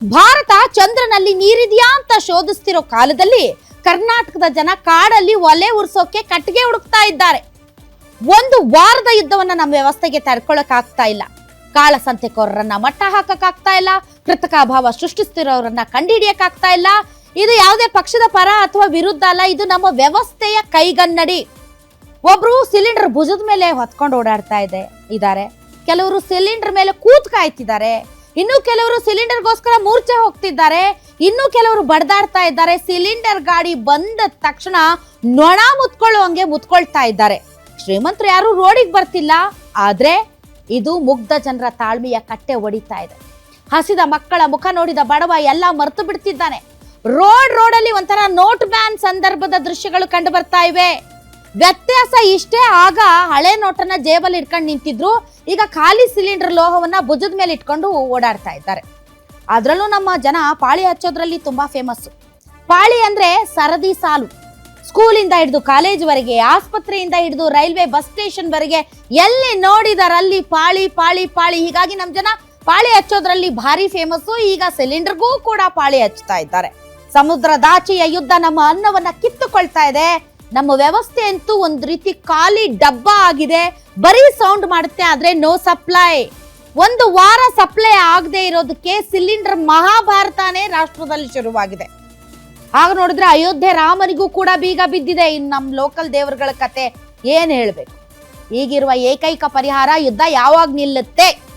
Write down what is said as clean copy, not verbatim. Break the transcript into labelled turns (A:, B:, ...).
A: ಭಾರತ ಚಂದ್ರನಲ್ಲಿ ನೀರಿದೆಯಾ ಅಂತ ಶೋಧಿಸ್ತಿರೋ ಕಾಲದಲ್ಲಿ ಕರ್ನಾಟಕದ ಜನ ಕಾಡಲ್ಲಿ ಒಲೆ ಉರ್ಸೋಕೆ ಕಟ್ಟಿಗೆ ಹುಡುಕ್ತಾ ಇದ್ದಾರೆ. ಒಂದು ವಾರದ ಯುದ್ಧವನ್ನ ನಮ್ಮ ವ್ಯವಸ್ಥೆಗೆ ತಡ್ಕೊಳಕ್ ಆಗ್ತಾ ಇಲ್ಲ. ಕಾಳಸಂತೆಕೋರರನ್ನ ಮಟ್ಟ ಹಾಕಕ್ ಆಗ್ತಾ ಇಲ್ಲ. ಕೃತಕ ಅಭಾವ ಸೃಷ್ಟಿಸ್ತಿರೋರನ್ನ ಕಂಡುಹಿಡಿಯಕ್ ಆಗ್ತಾ ಇಲ್ಲ. ಇದು ಯಾವುದೇ ಪಕ್ಷದ ಪರ ಅಥವಾ ವಿರುದ್ಧ ಅಲ್ಲ, ಇದು ನಮ್ಮ ವ್ಯವಸ್ಥೆಯ ಕೈಗನ್ನಡಿ. ಒಬ್ರು ಸಿಲಿಂಡರ್ ಭುಜದ ಮೇಲೆ ಹೊತ್ಕೊಂಡು ಓಡಾಡ್ತಾ ಇದ್ದಾರೆ. ಕೆಲವರು ಸಿಲಿಂಡರ್ ಮೇಲೆ ಕೂತ್ ಕಾಯ್ತಿದ್ದಾರೆ. ಇನ್ನು ಕೆಲವರು ಸಿಲಿಂಡರ್ಗೋಸ್ಕರ ಮೂರ್ಛೆ ಹೋಗ್ತಿದ್ದಾರೆ. ಇನ್ನು ಕೆಲವರು ಬಡದಾಡ್ತಾ ಇದ್ದಾರೆ. ಸಿಲಿಂಡರ್ ಗಾಡಿ ಬಂದ ತಕ್ಷಣ ನೊಣ ಮುತ್ಕೊಳ್ಳುವಂಗೆ ಮುತ್ಕೊಳ್ತಾ ಇದ್ದಾರೆ. ಶ್ರೀಮಂತರು ಯಾರು ರೋಡಿಗೆ ಬರ್ತಿಲ್ಲ. ಆದ್ರೆ ಇದು ಮುಗ್ಧ ಜನರ ತಾಳ್ಮೆಯ ಕಟ್ಟೆ ಒಡಿತಾ ಇದೆ. ಹಸಿದ ಮಕ್ಕಳ ಮುಖ ನೋಡಿದ ಬಡವ ಎಲ್ಲ ಮರೆತು ಬಿಡ್ತಿದ್ದಾನೆ. ರೋಡಲ್ಲಿ ಒಂಥರ ನೋಟ್ ಬ್ಯಾನ್ ಸಂದರ್ಭದ ದೃಶ್ಯಗಳು ಕಂಡು ಬರ್ತಾ ಇವೆ. ವ್ಯತ್ಯಾಸ ಇಷ್ಟೇ, ಆಗ ಹಳೆ ನೋಟನ್ನ ಜೇಬಲ್ಲಿ ಇಟ್ಕೊಂಡು ನಿಂತಿದ್ರು. ಈಗ ಖಾಲಿ ಸಿಲಿಂಡರ್ ಲೋಹವನ್ನ ಭುಜದ ಮೇಲೆ ಇಟ್ಕೊಂಡು ಓಡಾಡ್ತಾ ಇದ್ದಾರೆ. ಅದ್ರಲ್ಲೂ ನಮ್ಮ ಜನ ಪಾಳಿ ಹಚ್ಚೋದ್ರಲ್ಲಿ ತುಂಬಾ ಫೇಮಸ್. ಪಾಳಿ ಅಂದ್ರೆ ಸರದಿ ಸಾಲು. ಸ್ಕೂಲಿಂದ ಹಿಡಿದು ಕಾಲೇಜ್ ವರೆಗೆ, ಆಸ್ಪತ್ರೆಯಿಂದ ಹಿಡಿದು ರೈಲ್ವೆ ಬಸ್ ಸ್ಟೇಷನ್ ವರೆಗೆ ಎಲ್ಲಿ ನೋಡಿದಾರಲ್ಲಿ ಪಾಳಿ ಪಾಳಿ ಪಾಳಿ. ಹೀಗಾಗಿ ನಮ್ಮ ಜನ ಪಾಳಿ ಹಚ್ಚೋದ್ರಲ್ಲಿ ಭಾರಿ ಫೇಮಸ್. ಈಗ ಸಿಲಿಂಡರ್ಗೂ ಕೂಡ ಪಾಳಿ ಹಚ್ತಾ ಇದ್ದಾರೆ. ಸಮುದ್ರದಾಚೆಯ ಯುದ್ಧ ನಮ್ಮ ಅನ್ನವನ್ನ ಕಿತ್ತುಕೊಳ್ತಾ ಇದೆ. ನಮ್ಮ ವ್ಯವಸ್ಥೆ ಅಂತೂ ಒಂದು ರೀತಿ ಖಾಲಿ ಡಬ್ಬ ಆಗಿದೆ. ಬರೀ ಸೌಂಡ್ ಮಾಡುತ್ತೆ, ಆದ್ರೆ ನೋ ಸಪ್ಲೈ. ಒಂದು ವಾರ ಸಪ್ಲೈ ಆಗದೆ ಇರೋದಕ್ಕೆ ಸಿಲಿಂಡರ್ ಮಹಾಭಾರತನೇ ರಾಷ್ಟ್ರದಲ್ಲಿ ಶುರುವಾಗಿದೆ. ಆಗ ನೋಡಿದ್ರೆ ಅಯೋಧ್ಯೆ ರಾಮನಿಗೂ ಕೂಡ ಬೀಗ ಬಿದ್ದಿದೆ. ಇನ್ನು ನಮ್ಮ ಲೋಕಲ್ ದೇವರುಗಳ ಕತೆ ಏನ್ ಹೇಳ್ಬೇಕು. ಈಗಿರುವ ಏಕೈಕ ಪರಿಹಾರ ಯುದ್ಧ ಯಾವಾಗ ನಿಲ್ಲುತ್ತೆ